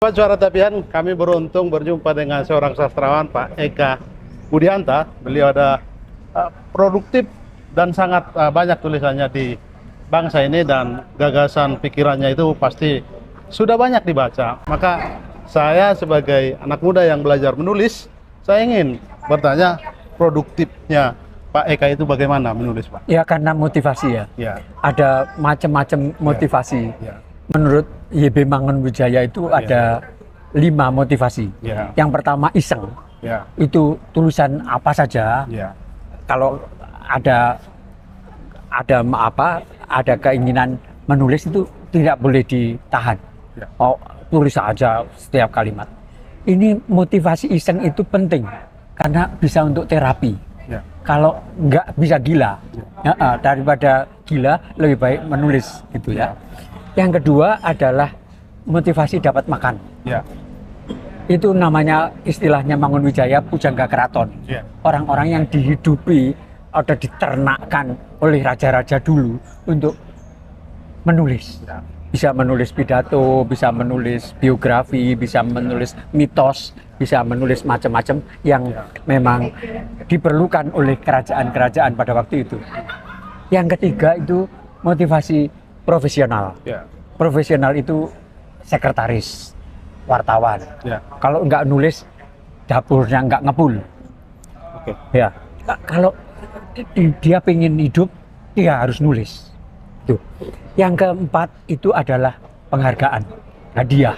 Sobat Suara Tapian, kami beruntung berjumpa dengan seorang sastrawan, Pak Eka Budianta. Beliau ada produktif dan sangat banyak tulisannya di bangsa ini, dan gagasan pikirannya itu pasti sudah banyak dibaca. Maka saya sebagai anak muda yang belajar menulis, saya ingin bertanya produktifnya Pak Eka itu bagaimana menulis, Pak? Ya, karena motivasi ya. Ya. Ada macam-macam motivasi. Ya. Menurut YB Mangunwijaya itu ada 5 motivasi. Ya. Yang pertama iseng. Ya. Itu tulisan apa saja. Ya. Kalau ada keinginan menulis itu tidak boleh ditahan. Ya. Oh, tulis saja setiap kalimat. Ini motivasi iseng itu penting karena bisa untuk terapi. Ya. Kalau nggak bisa gila, daripada gila lebih baik menulis gitu ya. Yang kedua adalah motivasi dapat makan. Ya. Itu namanya, istilahnya Mangunwijaya, pujangga keraton. Ya. Orang-orang yang dihidupi atau diternakkan oleh raja-raja dulu untuk menulis. Ya. Bisa menulis pidato, bisa menulis biografi, bisa menulis mitos, bisa menulis macam-macam yang memang diperlukan oleh kerajaan-kerajaan pada waktu itu. Yang ketiga itu motivasi profesional. Ya. Profesional itu sekretaris, wartawan. Ya. Kalau nggak nulis, dapurnya nggak ngepul. Oke. Ya. Kalau dia pengen hidup, dia harus nulis. Tuh. Yang keempat itu adalah penghargaan, hadiah.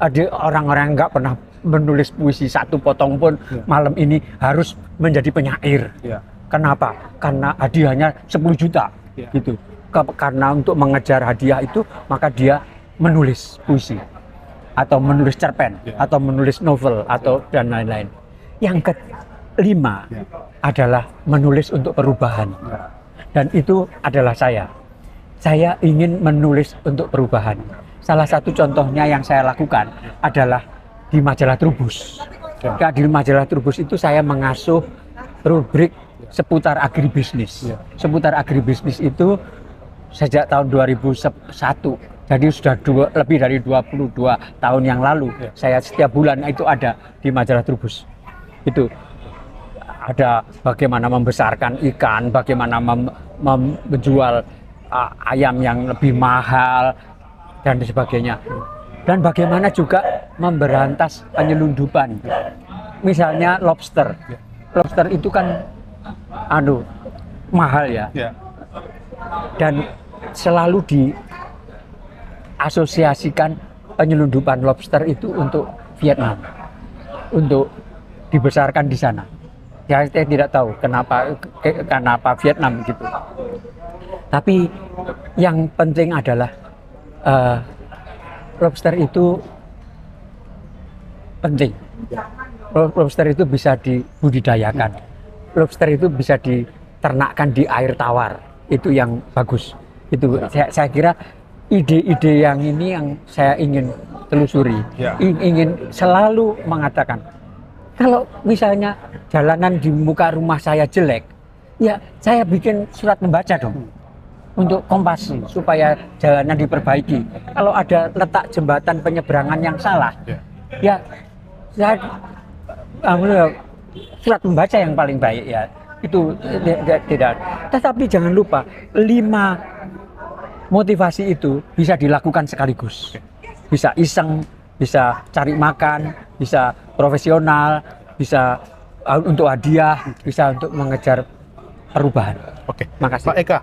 Ada orang-orang yang nggak pernah menulis puisi satu potong pun, malam ini harus menjadi penyair. Ya. Kenapa? Karena hadiahnya 10 juta. Ya. Gitu. Karena untuk mengejar hadiah itu, maka dia menulis puisi atau menulis cerpen atau menulis novel atau dan lain-lain. Yang kelima adalah menulis untuk perubahan. Dan itu adalah saya. Saya ingin menulis untuk perubahan. Salah satu contohnya yang saya lakukan adalah di majalah Trubus. Di majalah Trubus itu saya mengasuh rubrik seputar agribisnis. Seputar agribisnis itu sejak tahun 2001, jadi sudah lebih dari 22 tahun yang lalu. Saya setiap bulan itu ada di majalah Trubus. Itu ada bagaimana membesarkan ikan, bagaimana menjual ayam yang lebih mahal dan sebagainya, dan bagaimana juga memberantas penyelundupan. Misalnya lobster itu kan mahal ya. Dan selalu diasosiasikan penyelundupan lobster itu untuk Vietnam, untuk dibesarkan di sana. Ya, saya tidak tahu kenapa Vietnam gitu. Tapi yang penting adalah lobster itu penting. Lobster itu bisa dibudidayakan. Lobster itu bisa diternakkan di air tawar. Itu yang bagus. Itu saya kira ide-ide yang ini yang saya ingin telusuri. Ingin selalu mengatakan, kalau misalnya jalanan di muka rumah saya jelek, ya saya bikin surat membaca dong untuk Kompas supaya jalanan diperbaiki. Kalau ada letak jembatan penyeberangan yang salah, ya saya surat membaca yang paling baik ya. Itu tidak. Tetapi jangan lupa 5 motivasi itu bisa dilakukan sekaligus. Bisa iseng, bisa cari makan, bisa profesional, bisa untuk hadiah, bisa untuk mengejar perubahan. Oke. Makasih. Pak Eka,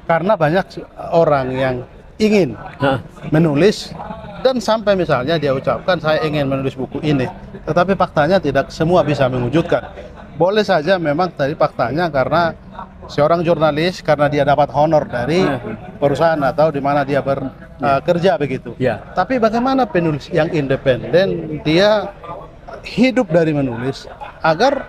karena banyak orang yang ingin menulis dan sampai misalnya dia ucapkan saya ingin menulis buku ini, tetapi faktanya tidak semua bisa mewujudkan. Boleh saja memang tadi faktanya karena seorang jurnalis, karena dia dapat honor dari perusahaan atau di mana dia bekerja begitu. Tapi bagaimana penulis yang independen, dia hidup dari menulis agar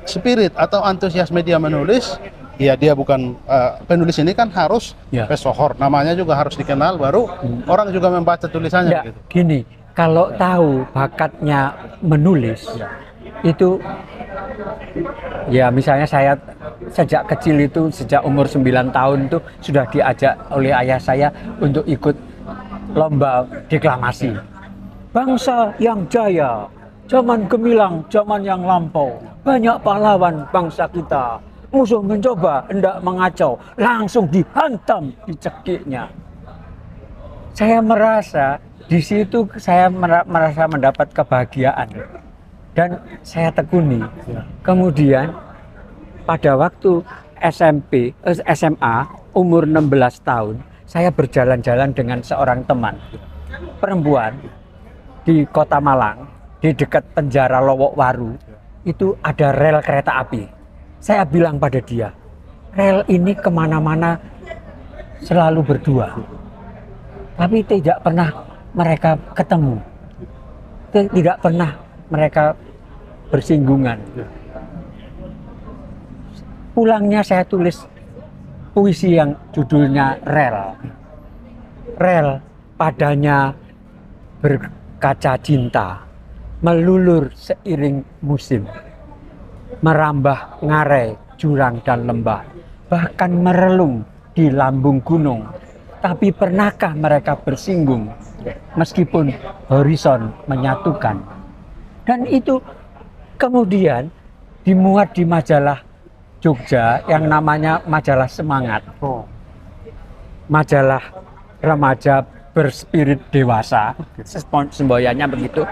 spirit atau antusiasme dia menulis, ya dia bukan penulis ini kan harus pesohor, namanya juga harus dikenal, baru orang juga membaca tulisannya gitu. Gini, kalau tahu bakatnya menulis itu, ya misalnya saya sejak kecil itu, sejak umur 9 tahun itu sudah diajak oleh ayah saya untuk ikut lomba deklamasi. bangsa yang jaya, zaman gemilang, zaman yang lampau, banyak pahlawan bangsa kita. Musuh mencoba hendak mengacau, langsung dihantam, dicekiknya. Saya merasa di situ saya merasa mendapat kebahagiaan dan saya tekuni. Kemudian pada waktu SMA umur 16 tahun, saya berjalan-jalan dengan seorang teman perempuan di Kota Malang, di dekat penjara Lowokwaru. Itu ada rel kereta api. Saya bilang pada dia, rel ini kemana-mana selalu berdua, tapi tidak pernah mereka ketemu, tidak pernah mereka bersinggungan. Pulangnya saya tulis puisi yang judulnya Rel. Rel padanya berkaca cinta, melulur seiring musim, merambah ngarai, jurang dan lembah, bahkan merelung di lambung gunung. Tapi pernahkah mereka bersinggung meskipun horizon menyatukan? Dan itu kemudian dimuat di majalah Jogja yang namanya majalah Semangat. Majalah remaja berspirit dewasa, semboyannya begitu.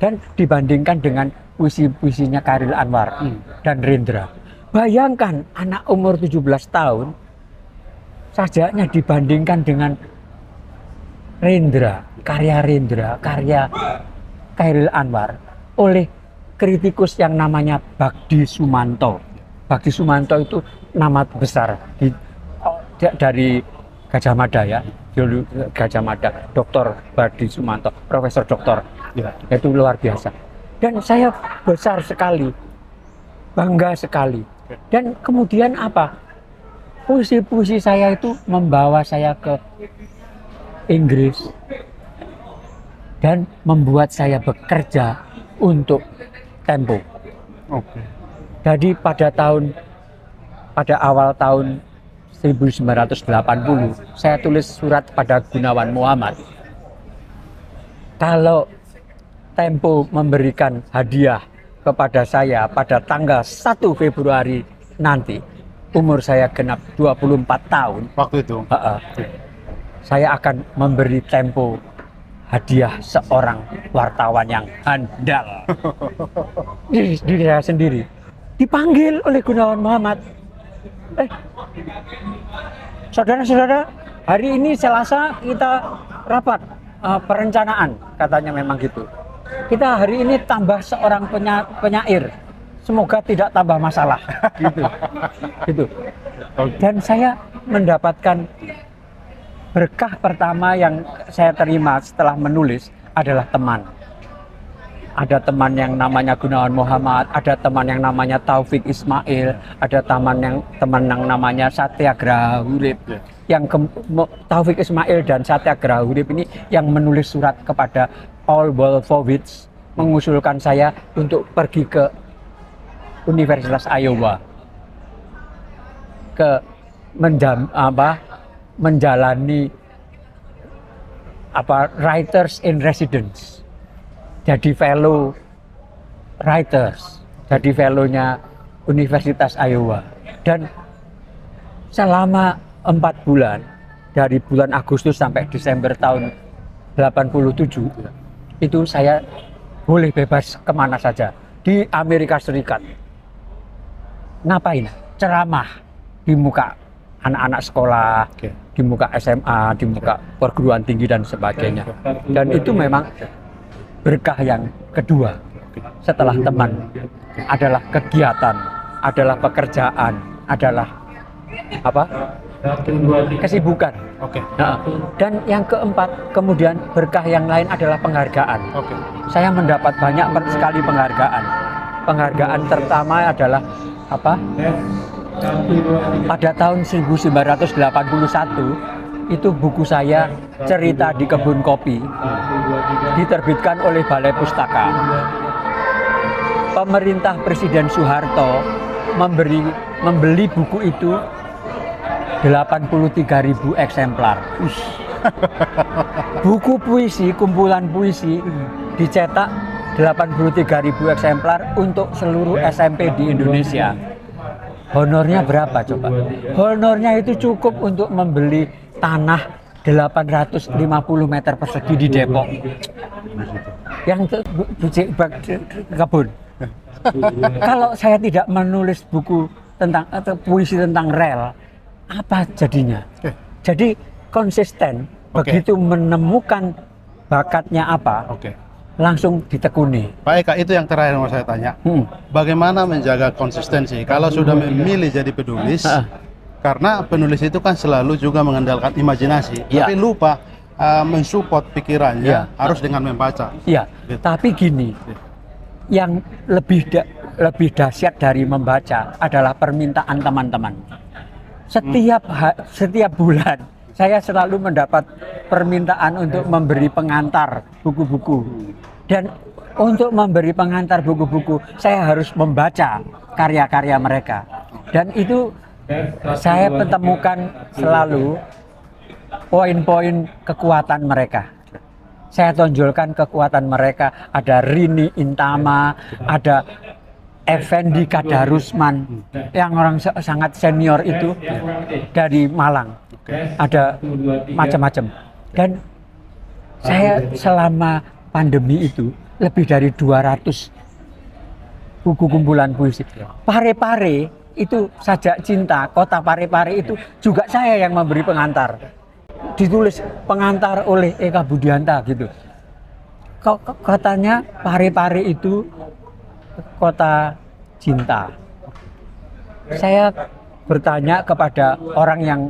Dan dibandingkan dengan puisi-puisinya Chairil Anwar dan Rendra. Bayangkan anak umur 17 tahun sajaknya dibandingkan dengan Rendra, karya Chairil Anwar oleh kritikus yang namanya Bagdi Sumanto. Bagdi Sumanto itu nama besar dari Gajah Mada ya, Gajah Mada, Dr. Bagdi Sumanto, Profesor Doktor. Ya, itu luar biasa. Dan saya besar sekali, bangga sekali. Dan kemudian apa? Puisi-puisi saya itu membawa saya ke Inggris dan membuat saya bekerja untuk Tempo. Jadi pada awal tahun 1980, saya tulis surat pada Gunawan Muhammad. Kalau Tempo memberikan hadiah kepada saya pada tanggal 1 Februari nanti, umur saya genap 24 tahun. Waktu itu? Saya akan memberi Tempo hadiah seorang wartawan yang handal. Diri saya sendiri. Dipanggil oleh Gunawan Muhammad. Saudara-saudara, hari ini Selasa kita rapat perencanaan, katanya memang gitu. Kita hari ini tambah seorang penyair. Semoga tidak tambah masalah. Gitu. Dan saya mendapatkan berkah pertama yang saya terima setelah menulis adalah teman. Ada teman yang namanya Gunawan Muhammad, ada teman yang namanya Taufik Ismail, ada teman yang namanya Satyagraha Urip. Yang Taufik Ismail dan Satyagraha Urip ini yang menulis surat kepada Paul Wolfowitz mengusulkan saya untuk pergi ke Universitas Iowa menjalani writers in residence, jadi fellow writers, jadi fellownya Universitas Iowa. Dan selama 4 bulan, dari bulan Agustus sampai Desember tahun 87, itu saya boleh bebas kemana saja di Amerika Serikat. Ngapain? Ceramah di muka anak-anak sekolah, di muka SMA, di muka perguruan tinggi dan sebagainya. Dan itu memang berkah yang kedua setelah teman, adalah kegiatan, adalah pekerjaan, adalah kesibukan. Nah, dan yang keempat, kemudian berkah yang lain adalah penghargaan. Saya mendapat banyak sekali penghargaan. Penghargaan pertama adalah pada tahun 1981 itu buku saya Cerita di Kebun Kopi diterbitkan oleh Balai Pustaka. Pemerintah Presiden Soeharto membeli buku itu 83.000 eksemplar. Buku puisi, kumpulan puisi dicetak 83.000 eksemplar untuk seluruh SMP di Indonesia. Honornya berapa coba? Honornya itu cukup untuk membeli tanah 850 meter persegi di Depok. Yang kebun. Kalau saya tidak menulis buku tentang atau puisi tentang rel, apa jadinya? Jadi konsisten, begitu menemukan bakatnya apa, langsung ditekuni. Pak Eka, itu yang terakhir mau saya tanya. Bagaimana menjaga konsistensi kalau sudah memilih jadi penulis? Karena penulis itu kan selalu juga mengandalkan imajinasi, tapi lupa mensupport pikirannya harus dengan membaca. Iya, Gitu. tapi gini, yang lebih dahsyat dari membaca adalah permintaan teman-teman. Setiap bulan saya selalu mendapat permintaan untuk memberi pengantar buku-buku. Dan untuk memberi pengantar buku-buku, saya harus membaca karya-karya mereka. Dan itu saya menemukan selalu poin-poin kekuatan mereka. Saya tonjolkan kekuatan mereka. Ada Rini Intama, ada Effendi Kadarusman, yang orang sangat senior itu dari Malang. Ada macam-macam. Dan saya selama pandemi itu lebih dari 200 buku kumpulan puisi. Pare-Pare itu Sajak Cinta, Kota Pare-Pare itu juga saya yang memberi pengantar. Ditulis pengantar oleh Eka Budianta gitu. Katanya Pare-Pare itu kota cinta. Saya bertanya kepada orang yang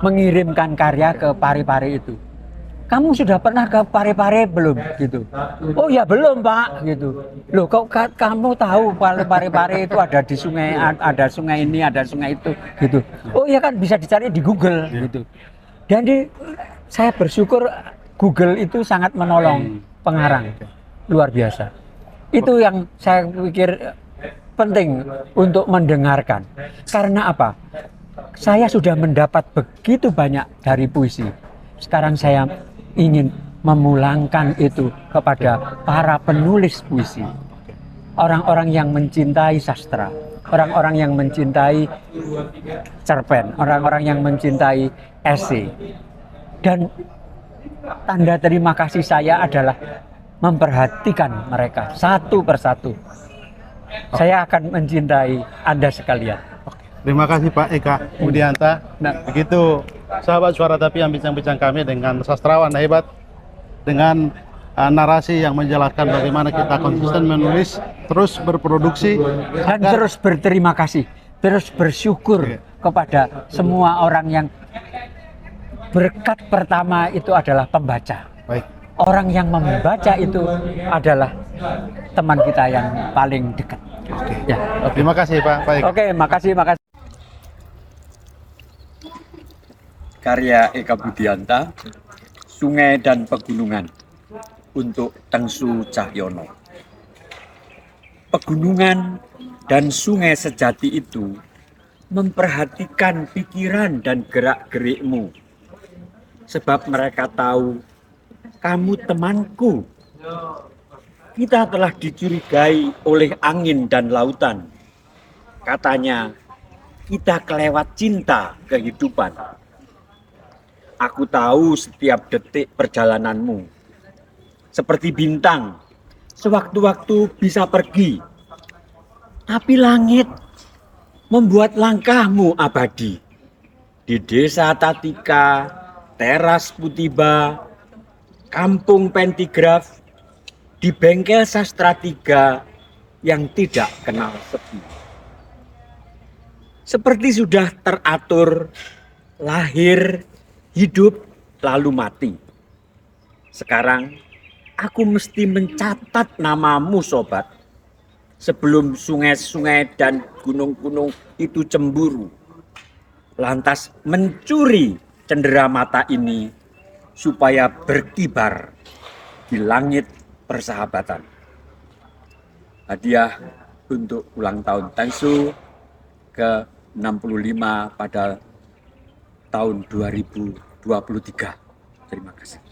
mengirimkan karya ke Pare-Pare itu. Kamu sudah pernah ke Pare-Pare belum? Gitu. Oh ya belum Pak. Gitu. Loh kok kamu tahu Pare-Pare itu ada di sungai, ada sungai ini, ada sungai itu. Gitu. Oh iya kan bisa dicari di Google. Gitu. Dan saya bersyukur Google itu sangat menolong pengarang. Luar biasa. Itu yang saya pikir penting untuk mendengarkan. Karena apa? Saya sudah mendapat begitu banyak dari puisi. Sekarang saya ingin memulangkan itu kepada para penulis puisi. Orang-orang yang mencintai sastra, orang-orang yang mencintai cerpen, orang-orang yang mencintai esai. Dan tanda terima kasih saya adalah memperhatikan mereka satu persatu. Saya akan mencintai Anda sekalian. Terima kasih Pak Eka Budianta. Nah, begitu sahabat Suara Tapi yang bincang-bincang kami dengan sastrawan hebat, dengan narasi yang menjelaskan bagaimana kita konsisten menulis, terus berproduksi, dan terus berterima kasih, terus bersyukur kepada semua orang yang berkat pertama itu adalah pembaca. Baik. Orang yang membaca itu adalah teman kita yang paling dekat. Oke. Ya, Terima kasih Pak Eka. Oke, makasih. Karya Eka Budianta, Sungai dan Pegunungan, untuk Tengsu Cahyono. Pegunungan dan sungai sejati itu memperhatikan pikiran dan gerak-gerikmu, sebab mereka tahu kamu temanku. Kita telah dicurigai oleh angin dan lautan. Katanya, kita kelewat cinta kehidupan. Aku tahu setiap detik perjalananmu. Seperti bintang, sewaktu-waktu bisa pergi. Tapi langit membuat langkahmu abadi. Di desa Tatika, teras Putiba, kampung Pentigraf, di bengkel sastra 3 yang tidak kenal sepi. Seperti sudah teratur, lahir, hidup, lalu mati. Sekarang aku mesti mencatat namamu sobat, sebelum sungai-sungai dan gunung-gunung itu cemburu, lantas mencuri cendera mata ini supaya berkibar di langit persahabatan. Hadiah untuk ulang tahun Tengsu ke-65 pada tahun 2021. 2023. Terima kasih.